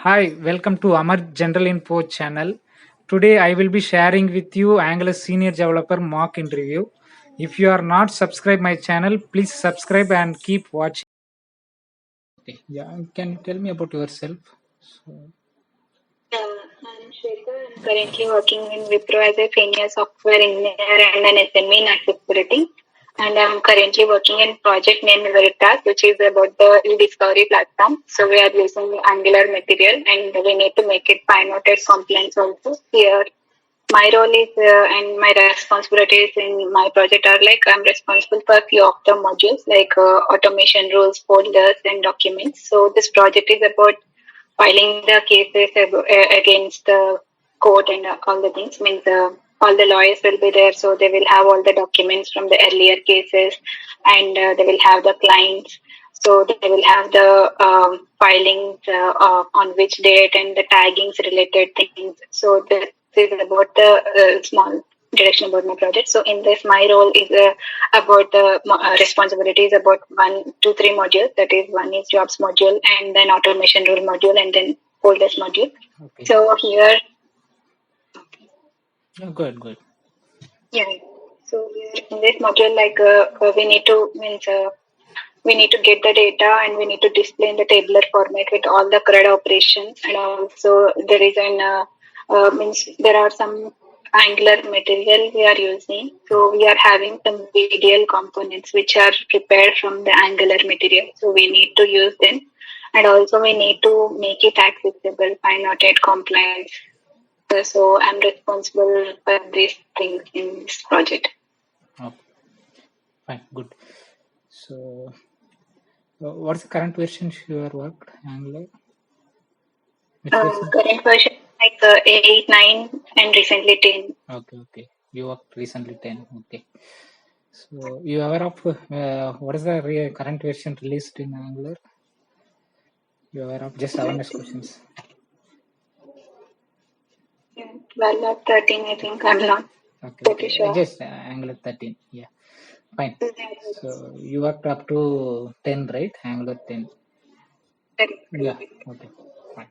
Hi, welcome to Amar General Info channel. Today I will be sharing with you Angular Senior Developer mock interview. If you are not subscribed my channel, please subscribe and keep watching. Okay, yeah, can you tell me about yourself? So, I'm Shweta. I'm currently working in Wipro as a senior software engineer and an SME in accessibility. And I'm currently working in project named Veritas, which is about the e-discovery platform. So we are using Angular material and we need to make it PyNoted compliance also. Here, my role is and my responsibilities in my project are like I'm responsible for a few of the modules like automation rules, folders, and documents. So this project is about filing the cases against the court and all the things means all the lawyers will be there, so they will have all the documents from the earlier cases, and they will have the clients, so they will have the filings on which date and the taggings related things. So this is about the small introduction about my project. So in this, my role is about the responsibilities about 1, 2, 3 modules. That is, one is jobs module, and then automation rule module, and then folders module. okay, So here, good. yeah. So here in this module, like we need to means we need to get the data and we need to display in the tabular format with all the CRUD operations, and also there is an means there are some Angular material we are using. So we are having some VDL components which are prepared from the Angular material. So we need to use them, and also we need to make it accessible, PyNoted compliance. So I'm responsible for these things in this project. Okay, fine, good. So, what's the current version you are worked Angular? Which version? Current version like 8, 9, and recently 10. Okay. You worked recently 10. Okay. So, you aware of what is the current version released in Angular? You aware of just awareness questions. Yeah, 12 or 13, I think. I'm not pretty Okay. sure. Just Angular 13. Yeah. Fine. So you worked up to 10, right? Angular 10. Yeah. Okay. Fine.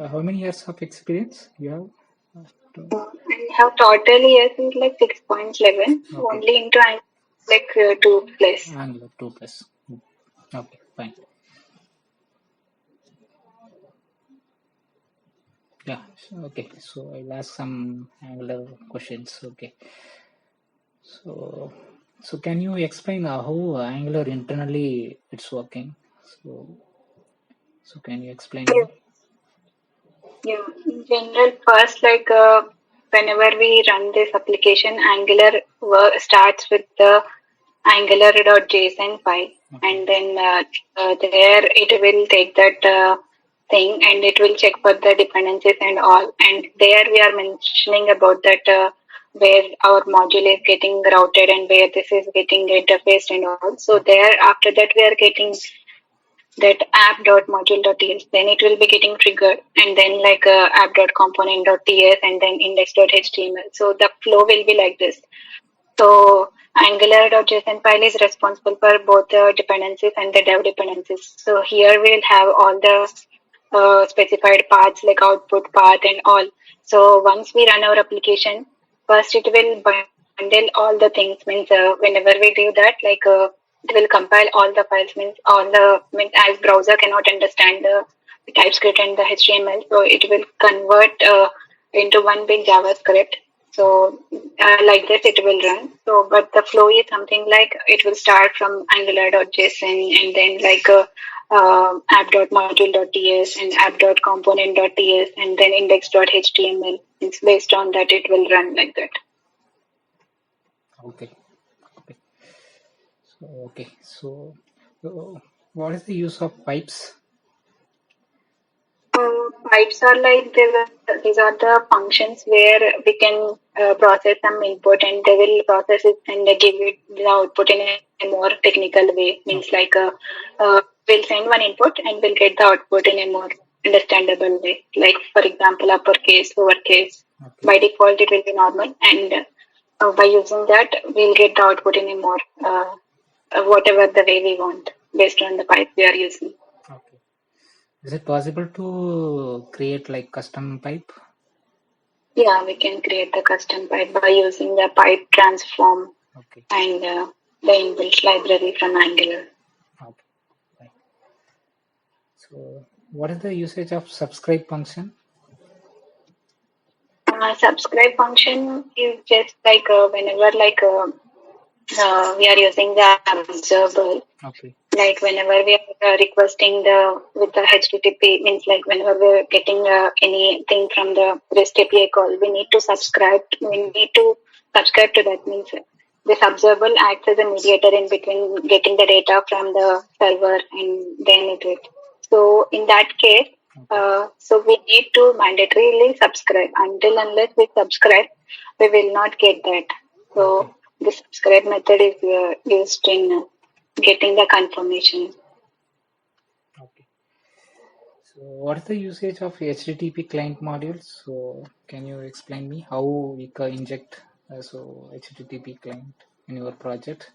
How many years of experience you have? I have total years is like 6.11. Okay. Only into like 2 plus. Angular 2 plus. Okay. Fine. Yeah. Okay. So I'll ask some Angular questions. Okay. So, so can you explain how Angular internally it's working? So, so can you explain me? Yeah, in general, first, like whenever we run this application, Angular starts with the angular.json file, Okay. and then there it will take that thing and it will check for the dependencies and all. And there we are mentioning about that where our module is getting routed and where this is getting interfaced and all. So there, after that, we are getting that app.module.ts, then it will be getting triggered, and then like app.component.ts, and then index.html. So the flow will be like this. So Angular.json file is responsible for both the dependencies and the dev dependencies. So here we'll have all the specified paths like output path and all. So once we run our application, first it will bundle all the things. Means whenever we do that, like it will compile all the files. Means all the means as browser cannot understand the TypeScript and the HTML, so it will convert into one big JavaScript. So like this it will run. So but the flow is something like it will start from angular.json, and then like app.module.ts and app.component.ts, and then index.html. It's based on that it will run like that. Okay. So, what is the use of pipes? Pipes are like these are the functions where we can process some input, and they will process it and they give it the output in a more technical way. Means Okay. like we'll send one input and we'll get the output in a more understandable way. Like for example, uppercase, lowercase. Okay. By default, it will be normal, and by using that, we'll get the output in a more whatever the way we want. based on the pipe we are using. Okay. Is it possible to create like custom pipe? Yeah, we can create the custom pipe by using the pipe transform Okay. and the inbuilt library from Angular. Okay. Right. So, what is the usage of subscribe function? Subscribe function is just like whenever we are using the observable. Okay. Like whenever we are requesting with the HTTP, means like whenever we're getting anything from the REST API call, we need to subscribe. We need to subscribe to that. Means this observable acts as a mediator in between getting the data from the server and then it. So in that case, so we need to mandatorily subscribe. Until unless we subscribe, we will not get that. So the subscribe method is used in getting the confirmation. Okay. So, what is the usage of HTTP client modules? So, can you explain me how we can inject HTTP client in your project?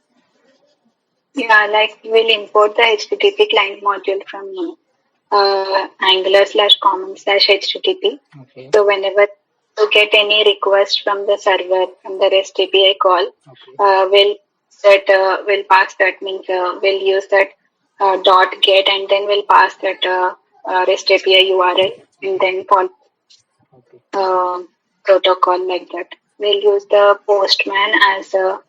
Yeah, like we'll import the HTTP client module from Angular/common/HTTP. Okay. So whenever you get any request from the server from the REST API call, we'll pass that, means we'll use that dot get and then we'll pass that REST API URL and then follow protocol like that. We'll use the postman as a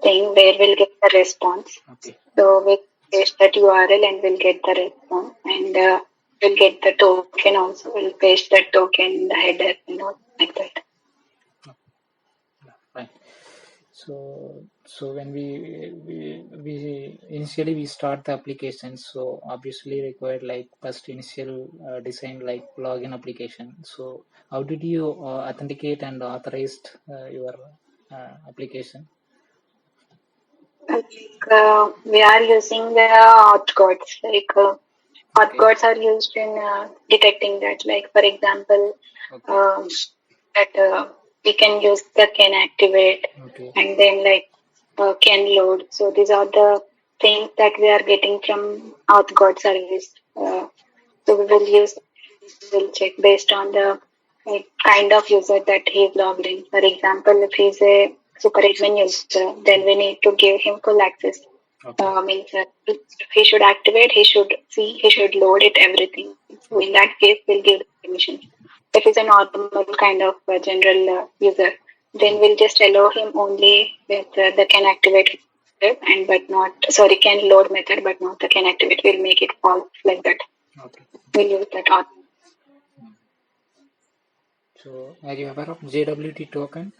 thing where we'll get the response. Okay. So we'll paste that URL and we'll get the response, and we'll get the token also. We'll paste that token in the header, like that. Right. So when we initially we start the application, so obviously required like first initial design like login application. So how did you authenticate and authorized your application? We are using the auth codes. Auth codes are used in detecting that. Like for example, that we can use the can activate and then can load. So these are the things that we are getting from auth code service. So we will check based on the kind of user that he is logged in. For example, if he's a super admin user, then we need to give him full access. Means if he should activate, he should see, he should load it, everything. So in that case, we'll give the permission. If he's a normal kind of general user, then we'll just allow him only with the can activate method and can load method, but not the can activate. We'll make it false like that. We'll use that auth. So are you aware of JWT token?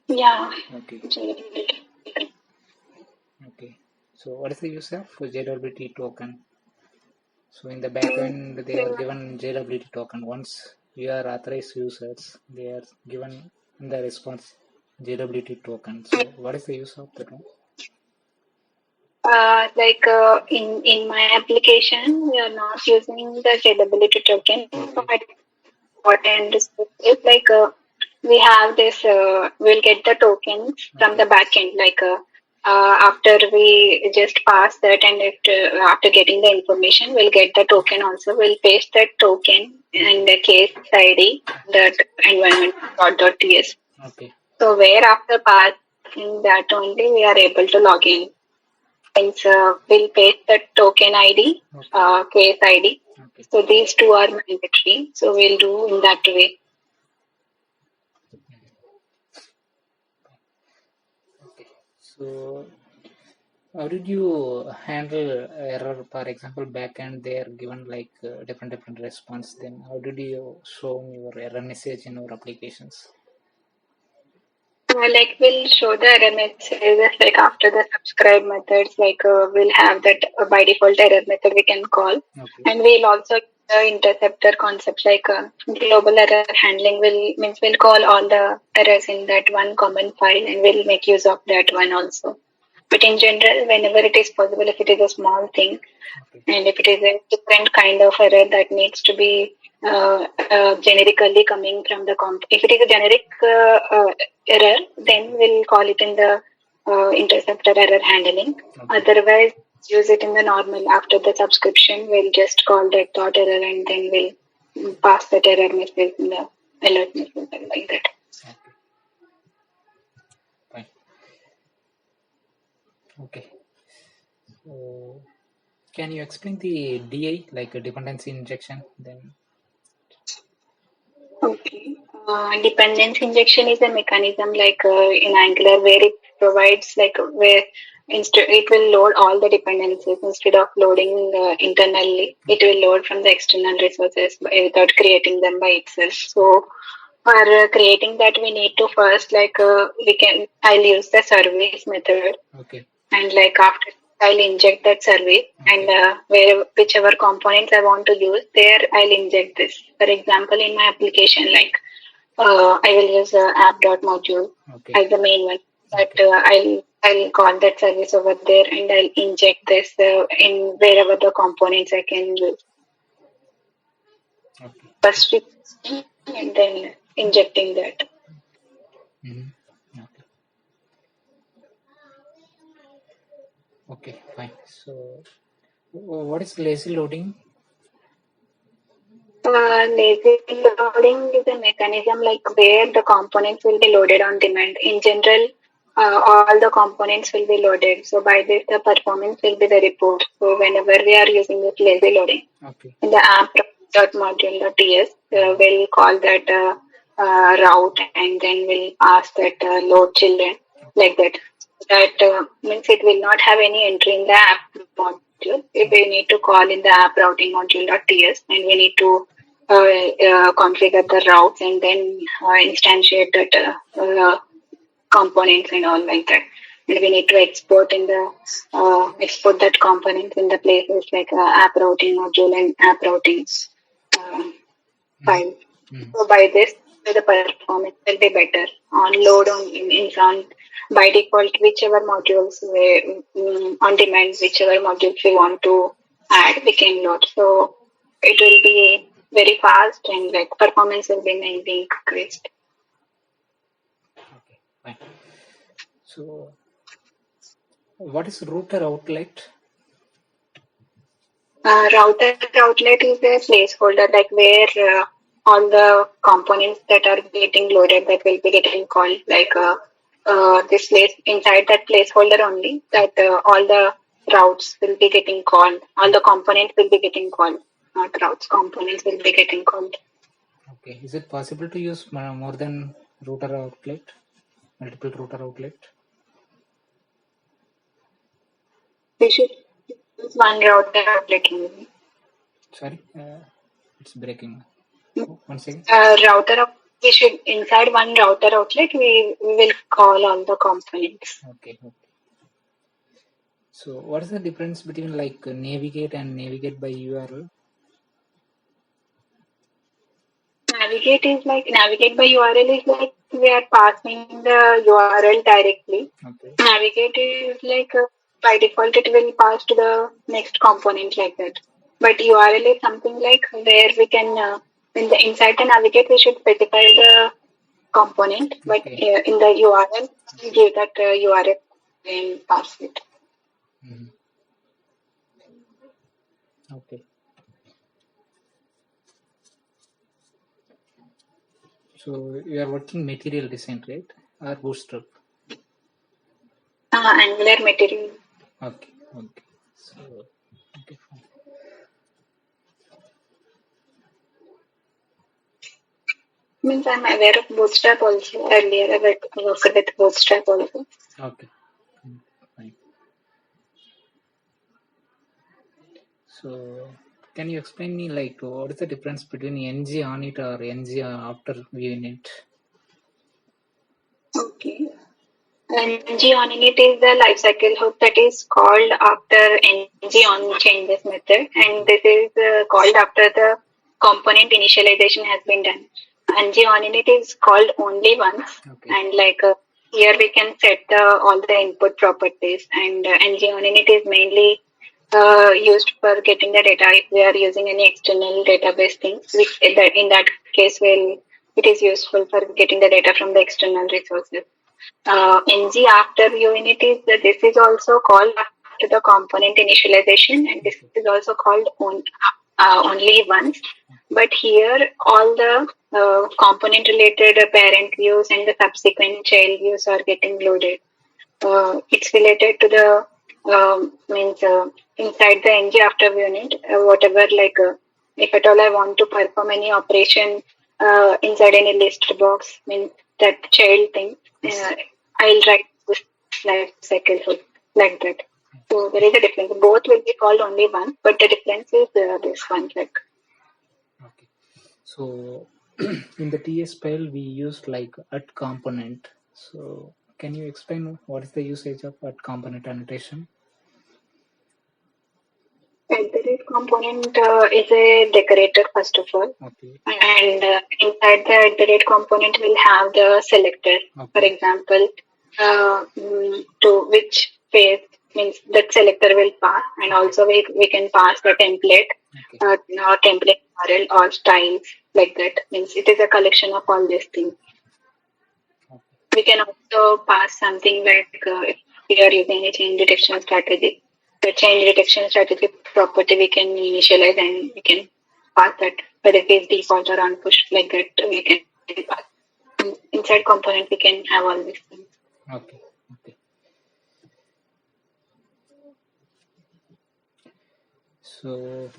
Yeah. Okay. So what is the use of JWT token? So in the backend, they are given JWT token. Once you are authorized users, they are given in the response JWT token. So what is the use of that one? In my application, we are not using the JWT token. But what I understood is we have this. We'll get the tokens from the backend. After we just pass that, and after getting the information, we'll get the token also. We'll paste that token and the case ID, that environment.ts. Okay. So where after passing that only we are able to log in. Hence, we'll paste the token ID, case ID. Okay. So these two are mandatory. So we'll do in that way. Okay. So how did you handle error? For example, backend they are given like different response. Then how did you show your error message in your applications? We'll show the error messages after the subscribe methods. We'll have that by default error method we can call, and we'll also the interceptor concept global error handling. We'll call all the errors in that one common file, and we'll make use of that one also. But in general, whenever it is possible, if it is a small thing, and if it is a different kind of error that needs to be generically coming from the if it is a generic error, then we'll call it in the interceptor error handling. Okay. Otherwise, use it in the normal. After the subscription, we'll just call that dot error and then we'll pass that error message in the alert message like that. Okay. Fine. Okay. So, can you explain the DI, like a dependency injection? Then. Okay. Dependency injection is a mechanism like in Angular where it provides like where it will load all the dependencies instead of loading internally. It will load from the external resources without creating them by itself. So for creating that, we need to first I'll use the service method. Okay. And like after I'll inject that service and whichever components I want to use there, I'll inject this. For example, in my application, like I will use app.module as the main one. But I'll call that service over there and I'll inject this in wherever the components I can use. Okay. First and then injecting that. Mm-hmm. Okay, fine. So, what is lazy loading? Lazy loading is a mechanism like where the components will be loaded on demand. In general, all the components will be loaded. So by this, the performance will be very poor. So whenever we are using this lazy loading, in the app.module.ts, we'll call that route and then we'll pass that load children like that. That means it will not have any entry in the app module. We need to call in the app routing module.ts and we need to configure the routes and then instantiate that components and all like that. And we need to export export that component in the places like app routing module and app routing file. So by this, the performance will be better. On load on by default, whichever modules on demand, whichever modules we want to add, we can load. So it will be very fast and like performance will be mainly increased. Okay, fine. So, what is router outlet? Router outlet is a placeholder like where all the components that are getting loaded that will be getting called like this place inside that placeholder only that all the routes will be getting called, all the components will be getting called, not routes, components will be getting called. Okay, is it possible to use more than router outlet, multiple router outlet? We should use one router outlet only. Sorry, it's breaking. One second. We should inside one router outlet we will call all the components. Okay. So, what is the difference between like navigate and navigate by URL? Navigate by URL is like we are passing the URL directly. Okay. Navigate is like by default it will pass to the next component like that. But URL is something like where we can inside the navigate we should specify the component, but in the URL we give that URL and pass it. Mm-hmm. Okay. So you are working material design, right? Or Bootstrap? Angular material. Okay. So, okay, fine. Means I'm aware of Bootstrap also. Earlier I worked with Bootstrap also. Okay. Fine. So, can you explain me like what is the difference between ng on it or ng after viewing it? Okay. ng on init is the lifecycle hook that is called after ng on changes method, and this is called after the component initialization has been done. ng on init is called only once, and like here we can set all the input properties, and ng on init is mainly used for getting the data if we are using any external database things. In that case, it is useful for getting the data from the external resources. ng after unit is this is also called after the component initialization, and this is also called only once. But here all the component related parent views and the subsequent child views are getting loaded. It's related to the means inside the ng after unit, whatever like if at all I want to perform any operation inside any list box, means that child thing, I'll write this life cycle hood like that. So there is a difference. Both will be called only one, but the difference is this one. Like Okay. So in the TS file, we used like at component. So can you explain what is the usage of at component annotation? at the rate component is a decorator first of all, Okay. and inside the at the rate component will have the selector. Okay. For example, to which phase means that selector will pass, and also we can pass the template, Okay. or template URL or styles like that. Means it is a collection of all these things. Okay. We can also pass something like if we are using a change detection strategy. The change detection strategy property we can initialize and we can pass that, whether it is default or unpush like that we can pass. Inside component we can have all these things. Okay. Okay. So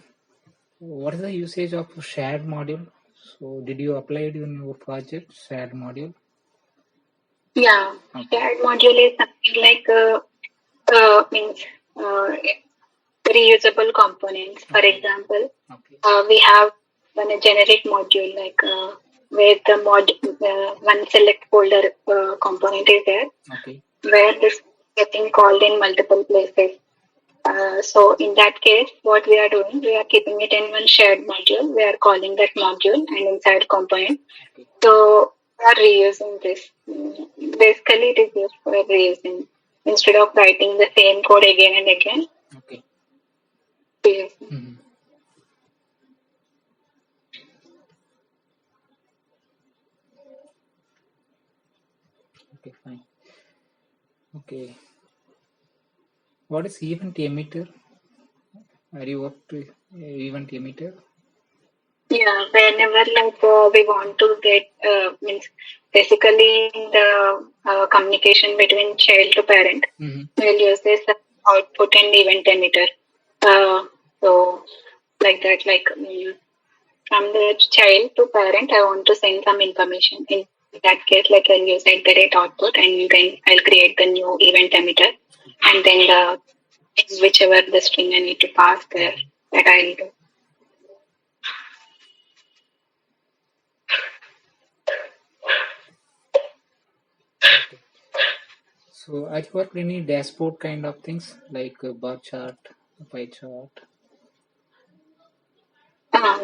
what is the usage of shared module? So did you apply it in your project, shared module? Yeah, Okay. shared module is something like means reusable components. For example, Okay. we have one generic module like where the one select folder component is there, Okay. where this getting called in multiple places. So in that case, what we are doing, we are keeping it in one shared module. We are calling that module and inside component. Okay. So we are reusing this. Basically, it is used for reusing. Instead of writing the same code again and again, Okay. reusing. Mhm. Okay, fine. Okay. What is event emitter? Are you worked with event emitter? Yeah, whenever like we want to get means basically the communication between child to parent, we'll use this output and event emitter. So like that, like from the child to parent, I want to send some information. In that case, like I'll use output, and then I'll create the new event emitter, and then the whichever the string I need to pass there, that I'll do. Okay. So I worked any dashboard kind of things like bar chart, pie chart.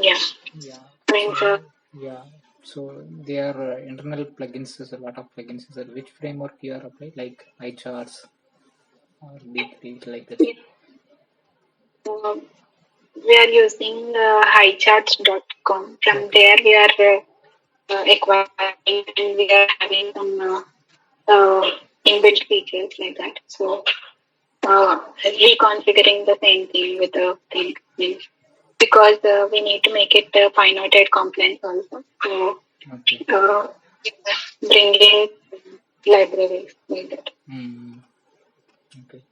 Yeah. Yeah. Means, So, yeah. So there are internal plugins. There's a lot of plugins. Which framework you are applying, like iCharts or D3, like that? we are using highcharts.com. From there, we are acquiring and we are having some inbuilt features like that. So, reconfiguring the same thing with the thing means because we need to make it finite compliance also. So, Okay. bringing libraries like that. Okay.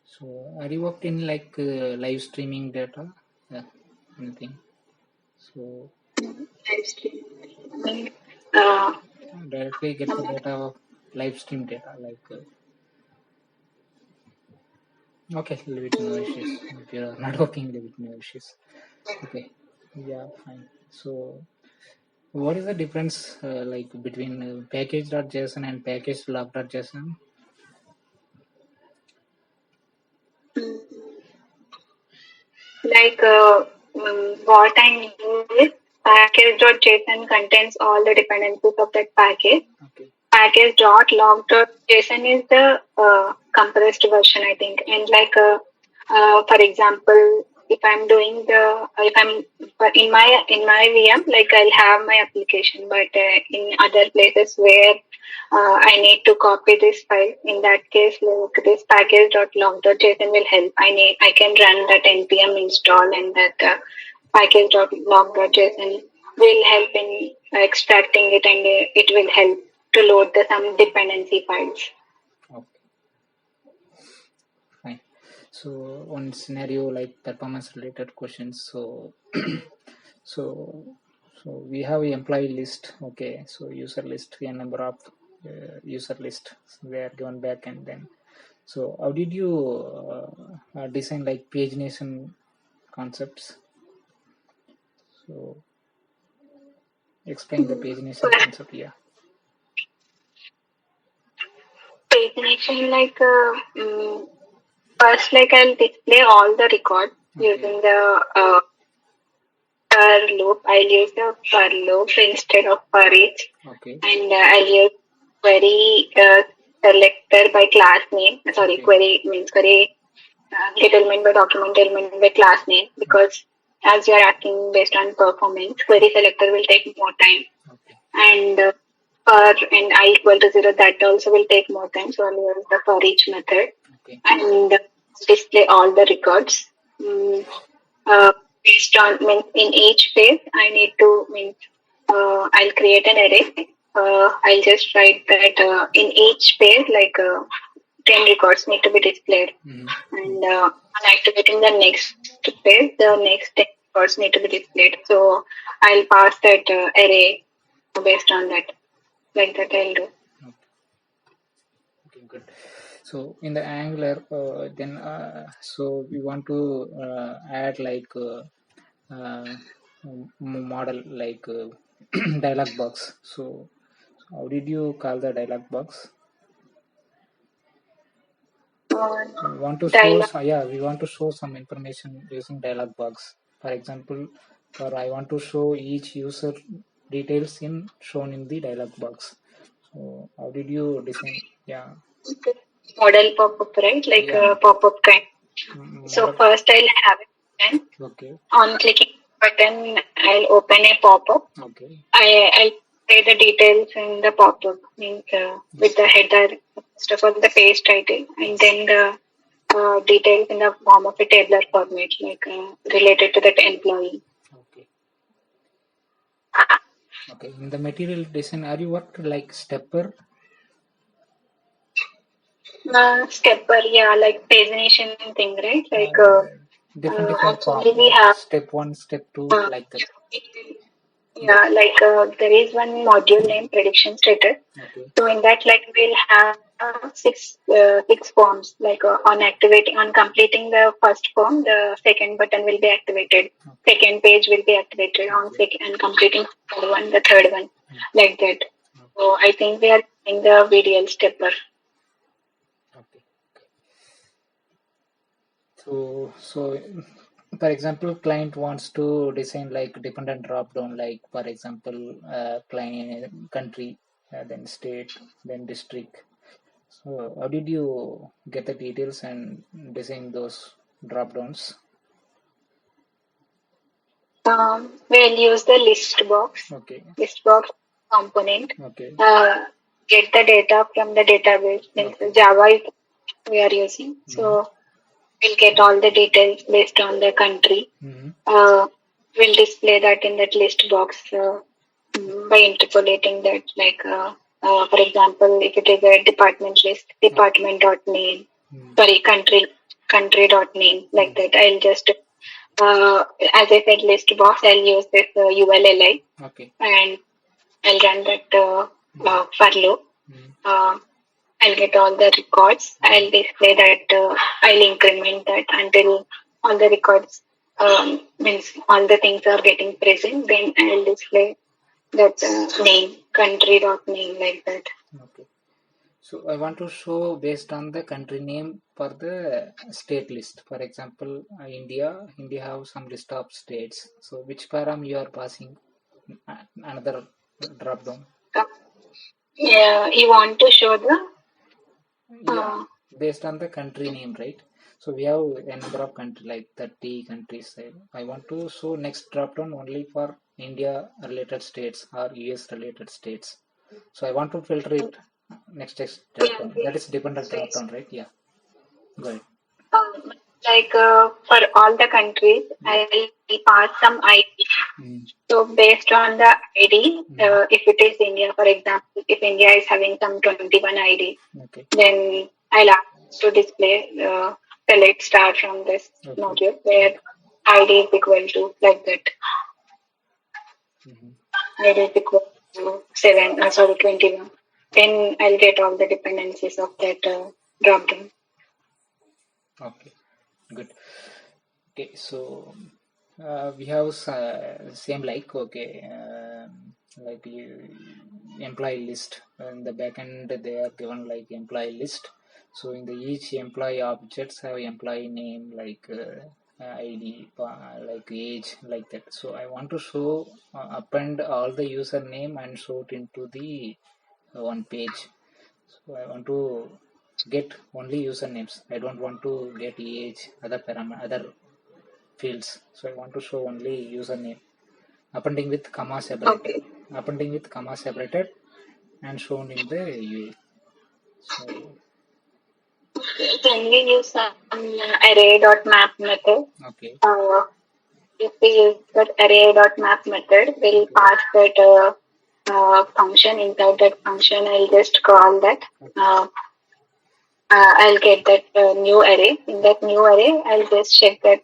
So are you worked in like live streaming data? Anything? So Live streaming. directly get the data of live stream data like. Okay, leave it, no issues. If you're not working, leave it, no issues. Okay, yeah, fine. So, what is the difference like between package.json and package log.json? Like what I mean is package.json contains all the dependencies of that package. Okay. Package.log.json is the compressed version, I think. And like for example, if I'm doing the if I'm but in my VM, like I'll have my application, but in other places where I need to copy this file. In that case, like this package.log.json will help. I can run that npm install, and that package.log.json will help in extracting it, and it will help to load some dependency files. Okay, fine. So one scenario like performance related questions. So so we have a employee list. Okay, so user list, a number of user list, so they are given back, and then so how did you design like pagination concepts? So explain the pagination concept. Yeah. Pagination, like first, like I'll display all the records using the for loop. I'll use the for loop instead of for each. Okay. And I'll use query selector by class name. Sorry, query means query get element by document element by class name, because as you are asking based on performance, query selector will take more time. Okay. And for and I equal to 0, that also will take more time. So I'll use the for each method. Okay. And display all the records. Based on in each phase, I need to I'll create an array. I'll just write that in each phase, like 10 records need to be displayed. And on activating the next phase, the next 10 records need to be displayed. So I'll pass that array based on that. Like that I'll do. Okay, good. So in the Angular, then so we want to add like model like dialog box. So how did you call the dialog box? We want to show we want to show some information using dialog box. For example, I want to show each user details shown in the dialog box. So how did you design? Yeah. Model pop-up, right? Like a pop-up kind. So first I'll have it open. Okay. On clicking button, I'll open a pop-up. Okay. I'll say the details in the pop-up, means with the header, first of all the page title, and then the details in the form of a tabular format, like related to that employee. Okay. Okay. In the material design, are you worked like stepper? Stepper, yeah, like pagination thing, right? Like different actually form. we have Step 1, step 2, like that. Yeah, like there is one module named prediction status. Okay. So in that, like we'll have six forms. Like on completing the first form, the second button will be activated. Okay. Second page will be activated on second, and completing the third one, like that. So I think we are in the VDL stepper. Okay. So for example, client wants to design like dependent drop down, like for example, client country, then state, then district. So how did you get the details and design those drop downs? We'll use the list box. Okay. List box component. Okay. Get the data from the database. Okay. Java we are using. So we'll get all the details based on the country. We'll display that in that list box by interpolating that. Like, for example, if it is a department list, department.name, sorry, country.name, like that. I'll just, as I said, list box, I'll use this ULLI. Okay. And I'll run that for loop. I'll get all the records. I'll display that. I'll increment that until all the records means all the things are getting present. Then I'll display that name, country.name, like that. Okay. So I want to show based on the country name for the state list. For example, India have some list of states. So which param you are passing? Another drop down. Yeah, you want to show the based on the country name, right? So we have a number of countries, like 30 countries. I want to show next drop down only for India related states or US related states. So I want to filter it. Next text drop down. That is dependent drop down, right? Yeah. Go ahead. Like for all the countries, I will pass some ID. Mm. So based on the ID, if it is India, for example, if India is having some 21 ID, Okay. then I'll ask to display select start from this module where ID is equal to like that. ID is equal to 21. Then I'll get all the dependencies of that drop down. Okay, good. Okay, so we have same like like employee list in the backend. They are given like employee list. So in the each employee objects have employee name like ID, like age, like that. So I want to show append all the username and show it into the one page. So I want to get only usernames. I don't want to get age, other fields. So I want to show only username. Appending with comma separated. Appending with comma separated and shown in the UI. So Can we use some array.map method? okay. If we use that array.map method, we'll pass that function. Inside that function, I'll just call that. I'll get that new array. In that new array, I'll just check that.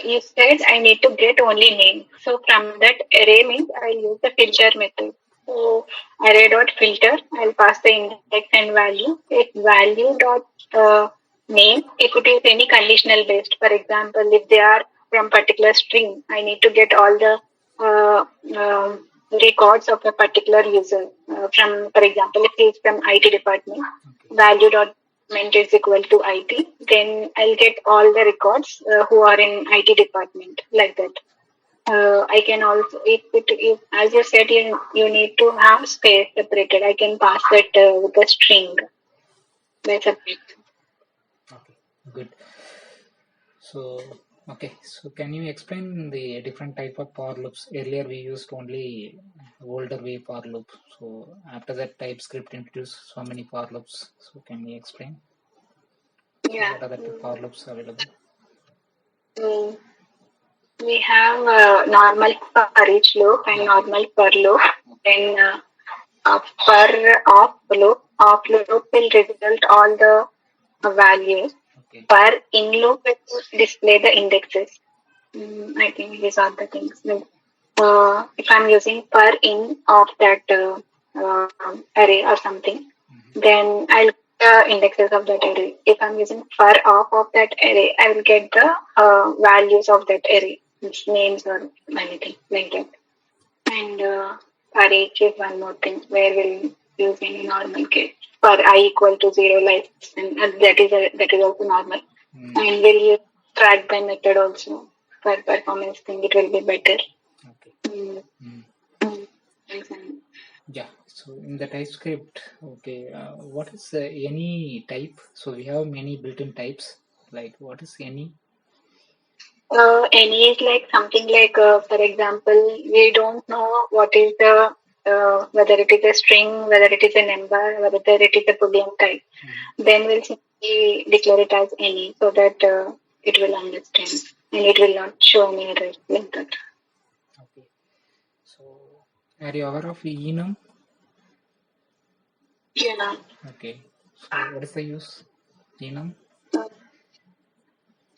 You said I need to get only name. So from that array means I'll use the filter method. So array.filter, I'll pass the index and value. If value dot name, if it is any conditional based, for example, if they are from particular string, I need to get all the records of a particular user from, for example, if he is from IT department, value dot is equal to IT, then I'll get all the records who are in IT department like that. I can also, if as you said, you need to have space separated. I can pass that with a string. That's a Okay, good. So okay, so can you explain the different type of for loops? Earlier we used only older way for loop. So after that TypeScript introduced so many for loops. So can you explain? Yeah. What are the for loops available? We have normal for each loop and normal per loop. Then per off loop will result all the values. Per in loop will display the indexes. I think these are the things. If I'm using per in of that array or something, then I'll get the indexes of that array. If I'm using per off of that array, I will get the values of that array, names or anything like that. And for each is one more thing where we'll use any normal case. For I equal to 0 like, and that is also normal. And we'll use track by method also for performance thing. It will be better. Yeah, so in the TypeScript, okay, what is any type? So we have many built-in types. Like what is any? Any is like something like, for example, we don't know what is the whether it is a string, whether it is a number, whether it is a Boolean type. Then we'll simply declare it as any, so that it will understand and it will not show any error like that. Okay. So are you aware of enum? Yeah. Okay. So what is the use enum?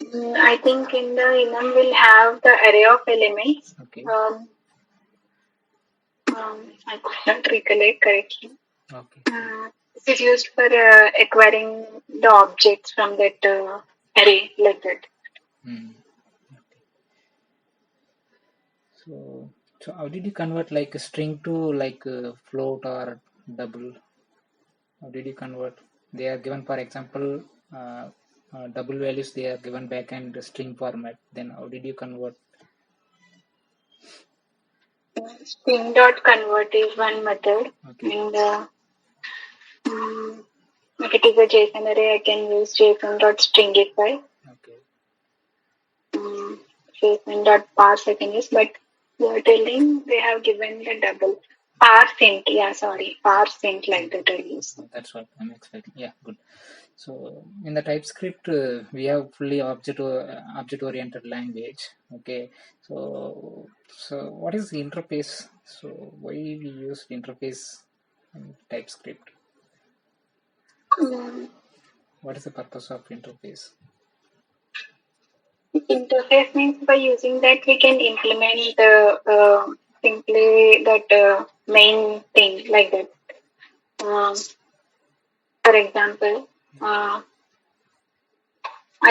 I think in the enum we'll have the array of elements. Okay. I could not recollect correctly. Okay. This is used for acquiring the objects from that array like that. Okay. So how did you convert like a string to like a float or double? How did you convert? They are given, for example, double values. They are given back in the string format. Then how did you convert? String dot convert is one method, and if it is a JSON array, I can use JSON dot stringify. Okay. JSON dot parse I can use, but they are telling they have given the double. Parsint, yeah, sorry, Parsint like that I use. That's what I'm expecting. Yeah, good. So in the TypeScript, we have fully object oriented language. Okay. So what is the interface? So why we use interface in TypeScript? Mm. What is the purpose of interface? Interface means by using that we can implement simply that main thing like that. Um, for example, I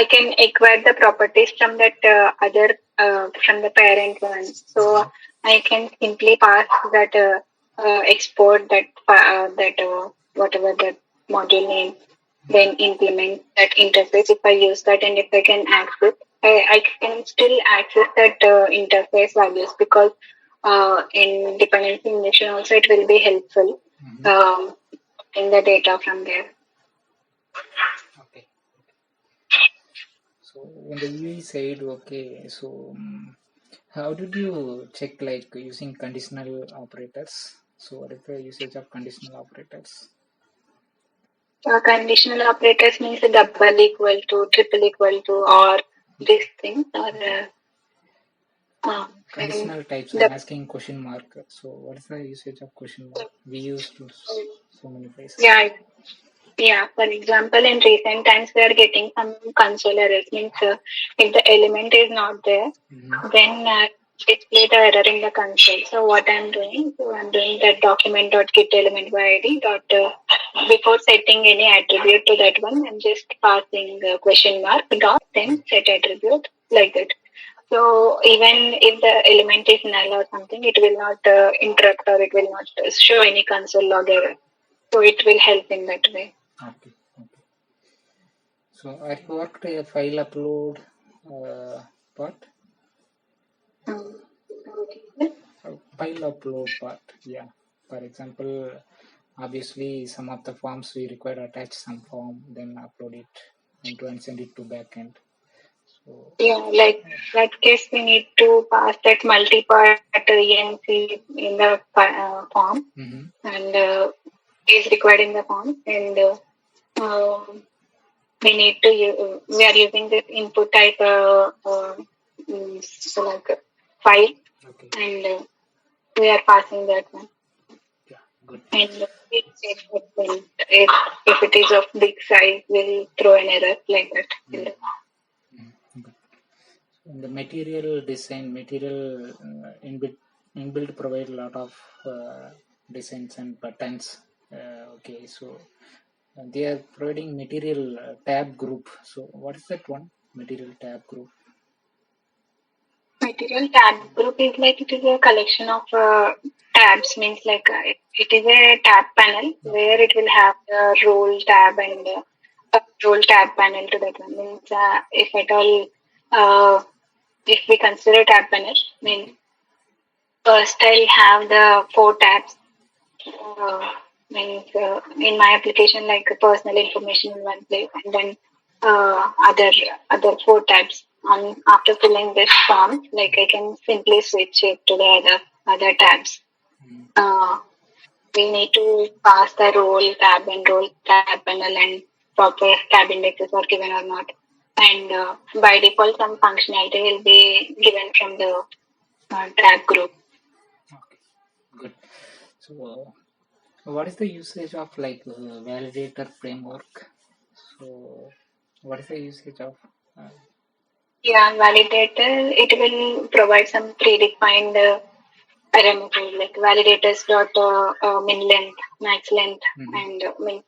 can acquire the properties from that other from the parent one. So I can simply pass that export that whatever that module name, then implement that interface. If I use that and if I can access, I can still access that interface values because in dependency injection also it will be helpful in the data from there. Okay. So in the UI side, okay. So how did you check like using conditional operators? So what is the usage of conditional operators? Conditional operators means a double equal to, triple equal to, or this thing, or and Conditional types. I'm the asking question mark. So what is the usage of question mark? We use to so many places. yeah, yeah. For example, in recent times, we are getting some console errors. Means if the element is not there, then display the error in the console. So what I'm doing, that document dot get element by id dot before setting any attribute to that one, I'm just passing question mark dot then set attribute like that. So even if the element is null or something, it will not interrupt or it will not show any console log error. So it will help in that way. Okay. Okay. So I worked a file upload part. Mm. Okay. File upload part. Yeah. For example, obviously some of the forms we require to attach some form, then upload it into and send it to backend. So Yeah, like that case, we need to pass that multi-part ENC in the form, and is required in the form, and we need to we are using this input type so like a file, okay. and we are passing that one. Yeah, good. And it checks that if it is of big size, we'll throw an error like that. Good. In the material design, material inbuilt provide a lot of designs and patterns. Okay, so they are providing material tab group. So what is that one? Material tab group. Material tab group is like it is a collection of tabs, means like it is a tab panel where it will have the role tab and role tab panel to that one. Means if at all, if we consider tab panel, means first I'll have the four tabs. Means in my application, like personal information in one place, and then other four tabs. On after filling this form, like I can simply switch it to the other tabs. Uh, we need to pass the role tab and role tab panel and proper tab indexes are given or not. And by default, some functionality will be given from the tab group. Okay, good. So what is the usage of like validator framework? So what is the usage of? Yeah, validator, it will provide some predefined parameters like validators dot min length, max length, and min.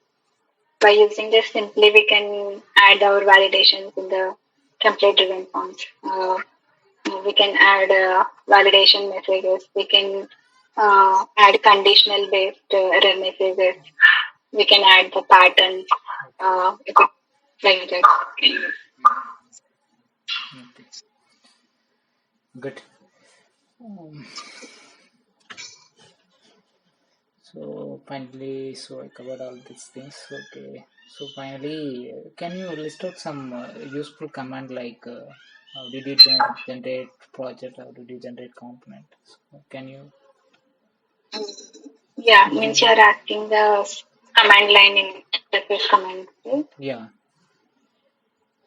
By using this, simply we can add our validations in the template driven forms. We can add validation messages. We can add conditional based error messages. We can add the patterns. Like that. Okay. Good. Um, so finally, so I covered all these things. Okay. So finally, can you list out some useful command like how did you generate project? How did you generate component? So can you? Yeah, means you're asking the command line in interface command, right? Yeah.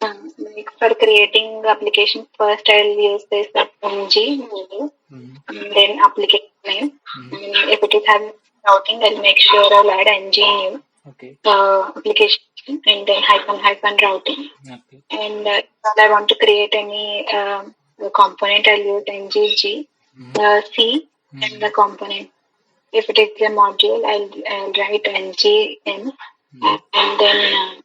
Like for creating the application, first I'll use this ng module, and then application name. And if it is having routing, I'll make sure I'll add ng new Okay. application and then hyphen routing. Okay. And if I want to create any component, I'll use ng-g c and the component. If it is a module, I'll write ng-m and then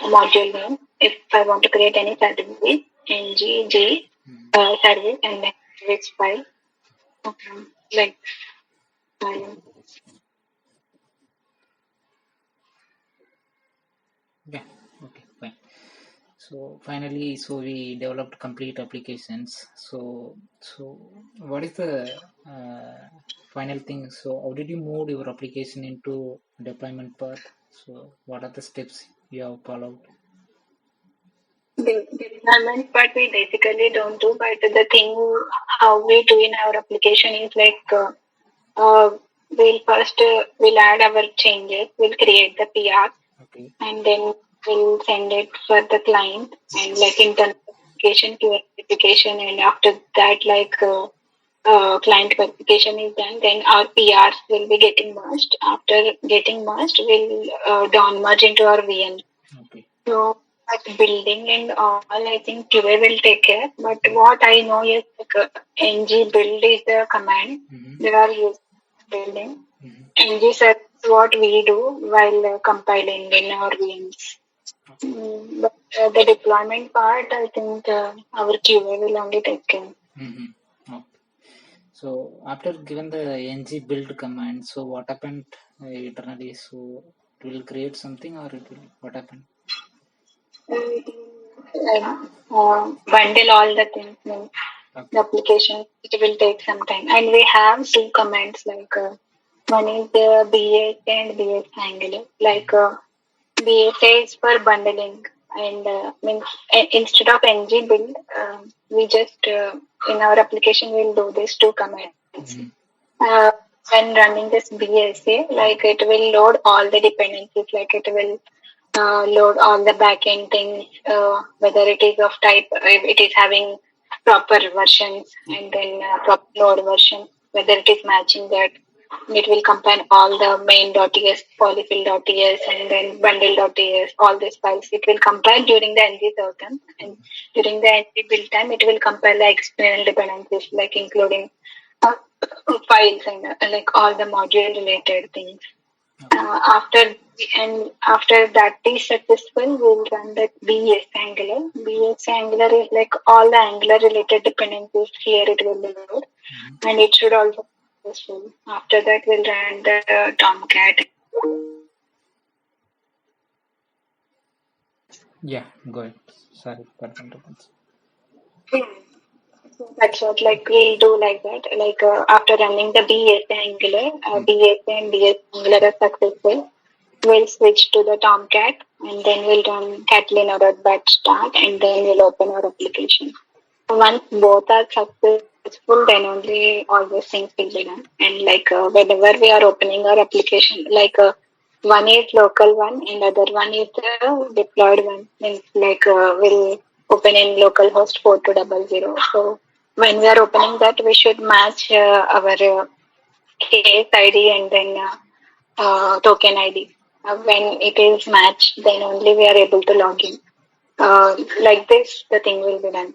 module name. If I want to create any service, ng-g service and then service file. Like Yeah. Okay. Fine. So finally, we developed complete applications. So what is the final thing? So how did you move your application into deployment path? So what are the steps you have followed? the deployment part we basically don't do, but the thing how we do in our application is like we'll add our changes, we'll create the PR, Okay. and then we'll send it for the client and like internal verification, QR verification, and after that client verification is done, then our PRs will be getting merged. After getting merged, we'll down merge into our VM. Okay. So like building and all, I think QA will take care. But what I know is like ng build is the command they are using building. ng set is what we do while compiling in our VMs. But the deployment part, I think our QA will only take care. Okay. So after given the ng build command, so what happened internally? So it will create something, or it will what happened? Bundle all the things in the application. It will take some time, and we have two commands like one is the BS and BS Angular. Like BSA is for bundling, and means instead of ng build, we just in our application we'll do these two commands. When running this BSA, like it will load all the dependencies, like it will load all the backend things, whether it is of type, if it is having proper versions and then proper load version, whether it is matching that. It will combine all the main.ts, polyfill.ts, and then bundle.ts, all these files. It will compile during the ng serve time, and during the ng build time, it will compile the external dependencies, like including files and like all the module related things. After that is successful, we'll run that BS Angular. BS Angular is like all the Angular related dependencies here it will load, and it should also be successful. After that, we'll run the Tomcat. Yeah, go ahead. Sorry for the interruptions. That's what like we'll do like that. Like after running the BS Angular, BS and BS Angular are successful. We'll switch to the Tomcat and then we'll run catalina.bat start and then we'll open our application. Once both are successful, then only all those things will be done. And like whenever we are opening our application, like one is local one and other one is the deployed one. Means like we'll open in localhost 4200. So when we are opening that, we should match our case ID and then token ID. When it is matched, then only we are able to log in. Like this, the thing will be done.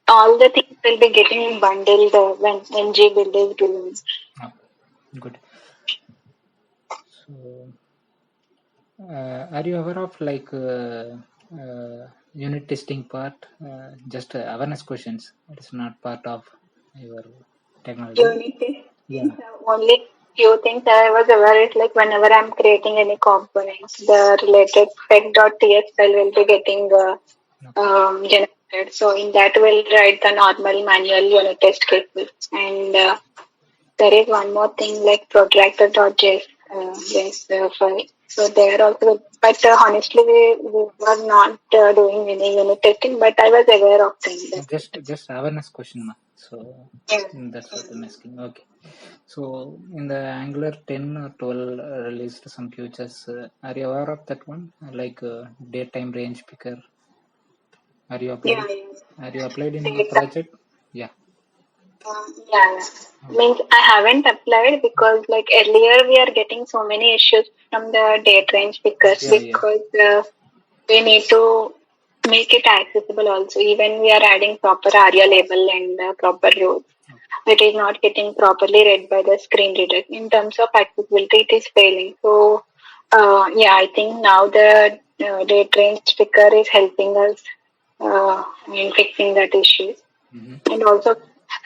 All the things will be getting bundled when ng build is given. Good. So, are you aware of like unit testing part? Just awareness questions. It is not part of your technology. Unit testing, only few things I was aware is like whenever I'm creating any components, the related spec.ts file will be getting generated. So in that we'll write the normal manual unit test cases. And there is one more thing like protractor.js file. So there also, but honestly, we were not doing any unit testing, but I was aware of things. Just awareness question, ma. So Yeah. that's what I'm asking. Okay. So in the Angular 10 or 12 released some features. Are you aware of that one? Like daytime range picker. Are you Yeah, applied? yeah. Are you applied in your Data. project? Yeah. Yeah. Means I haven't applied because like earlier we are getting so many issues from the date range pickers Yeah, yeah. because we need to make it accessible also. Even we are adding proper ARIA label and proper rules. It is not getting properly read by the screen reader. In terms of accessibility, it is failing. So, yeah, I think now the date range picker is helping us in fixing that issue. Mm-hmm. And also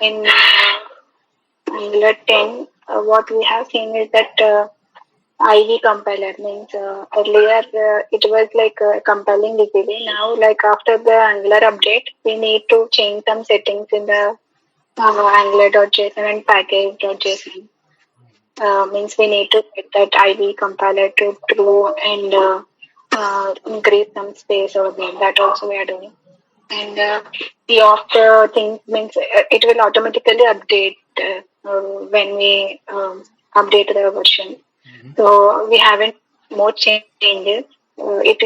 in Angular 10, what we have seen is that IV compiler means earlier it was like compiling easily. Now, like after the Angular update, we need to change some settings in the Angular.json and package.json. Means we need to set that IV compiler to true and increase some space over there. That also we are doing. And the of the things means it will automatically update when we update the version. Mm-hmm. So we haven't more changes. It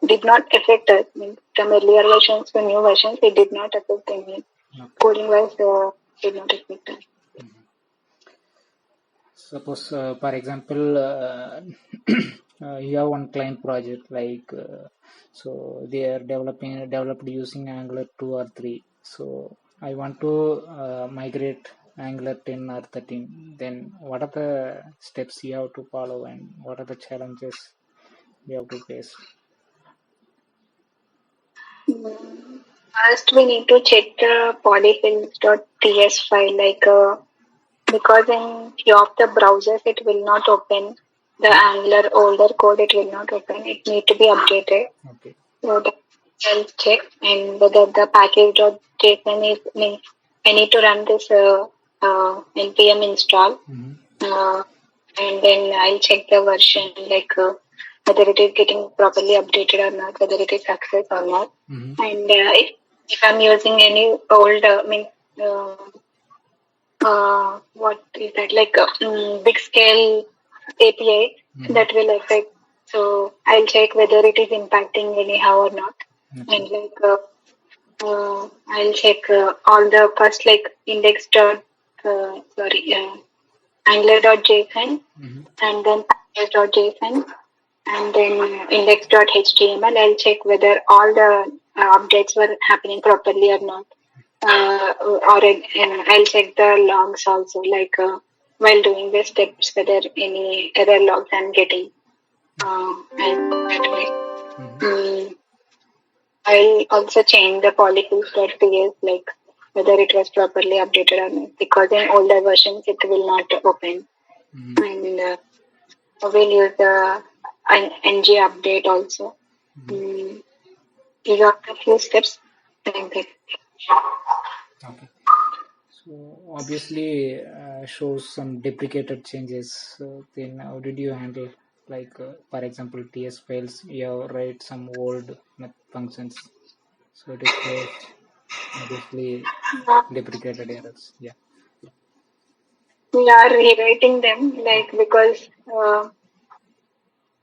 did not affect us. Means from earlier versions to new versions, it did not affect any. Okay. Coding wise, did not affect us. Suppose, for example, you have one client project like so they are developed using Angular 2 or 3. So I want to migrate Angular 10 or 13. Then what are the steps you have to follow and what are the challenges you have to face? First, we need to check the polyfills.ts file, like because in few of the browsers it will not open the Angular older code. It will not open. It need to be updated. Okay. So that I'll check and whether the package.json is means I need to run this npm install. Mm-hmm. And then I'll check the version, like whether it is getting properly updated or not, whether it is success or not. Mm-hmm. And if I'm using any old, what is that, like big scale API that will affect. So I'll check whether it is impacting anyhow or not. Okay. And like I'll check all the first like index dot angular.json Mm-hmm. and then package.json and then index.html. I'll check whether all the updates were happening properly or not. I'll check the logs also, like while doing the steps, whether any error logs I'm getting. And that way. I'll also change the polyfills.ts, like whether it was properly updated or not, because in older versions it will not open. Mm-hmm. And we'll use the ng update also. These are the few steps. Like that. Okay. So obviously shows some deprecated changes. So then how did you handle, like for example TS files? You have write some old functions, so it shows obviously deprecated errors. Yeah. We are rewriting them, like because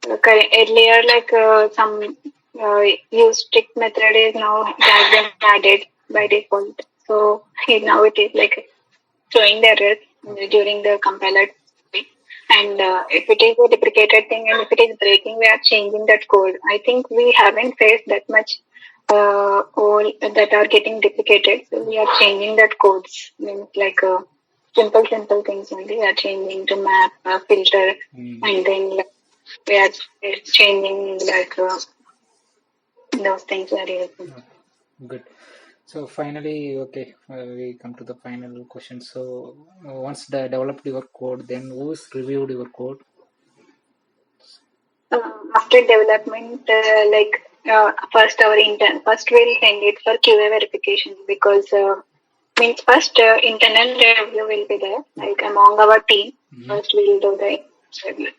earlier, like some use strict method is now has been added by default. So now it is like showing the errors during the compiler. And if it is a deprecated thing and if it is breaking, we are changing that code. I think we haven't faced that much all that are getting deprecated. So we are changing that codes. Means like simple things only. We are changing to map, filter, and then like, we are changing like those things we are using. Good. So finally, okay, we come to the final question. So once they developed your code, then who's reviewed your code? After development, first our intern, first we'll send it for QA verification because means first internal review will be there, like among our team. First we'll do the review,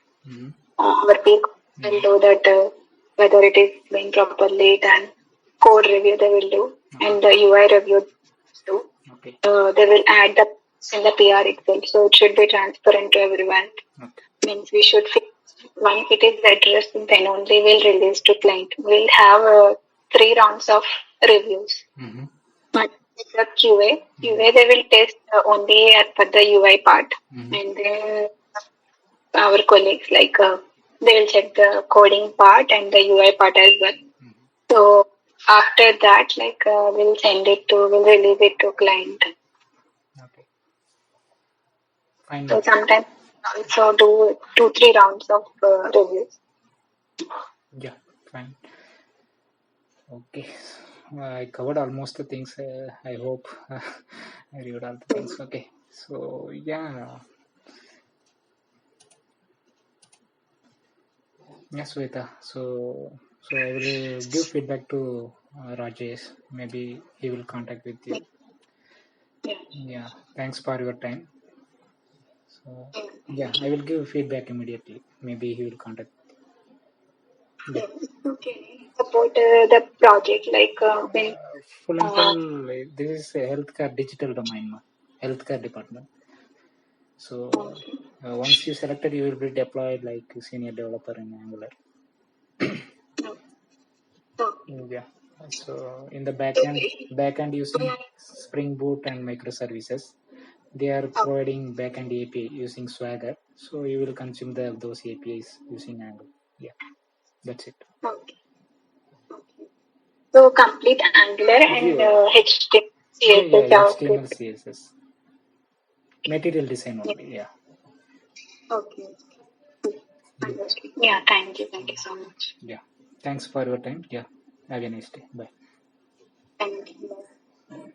our peer. will do that whether it is being properly done. Code review they will do, and the UI review too. Okay. They will add the in the PR itself, so it should be transparent to everyone. Okay. Means we should fix once it is addressed, then only we'll release to client. We'll have 3 rounds of reviews. Mm-hmm. But with the QA they will test only as per the UI part, Mm-hmm. and then our colleagues they will check the coding part and the UI part as well. Mm-hmm. So after that, we'll release it to client. Okay. Fine. So sometimes also do 2-3 rounds of reviews. Yeah, fine. Okay. I covered almost the things. I hope I reviewed all the things. Okay. So yeah. Yes, Sweta. So I will give feedback to Rajesh. Maybe he will contact with you. Yeah. Yeah. Thanks for your time. So yeah, I will give feedback immediately. Maybe he will contact. Yeah. Okay. Support the project when Full and full. This is a healthcare digital domain, healthcare department. So once you selected, you will be deployed like senior developer in Angular. Yeah. So in the backend using Spring Boot and microservices, they are providing backend API using Swagger. So you will consume those APIs using Angular. Yeah, that's it. okay. So complete Angular and Yeah, HTML, yeah, CSS, HTML, JavaScript. CSS, material design only. Yeah, Okay. yeah, Understood. Yeah. Thank you. Thank you so much. yeah. Thanks for your time. Yeah, have a nice day. Bye. Thank you.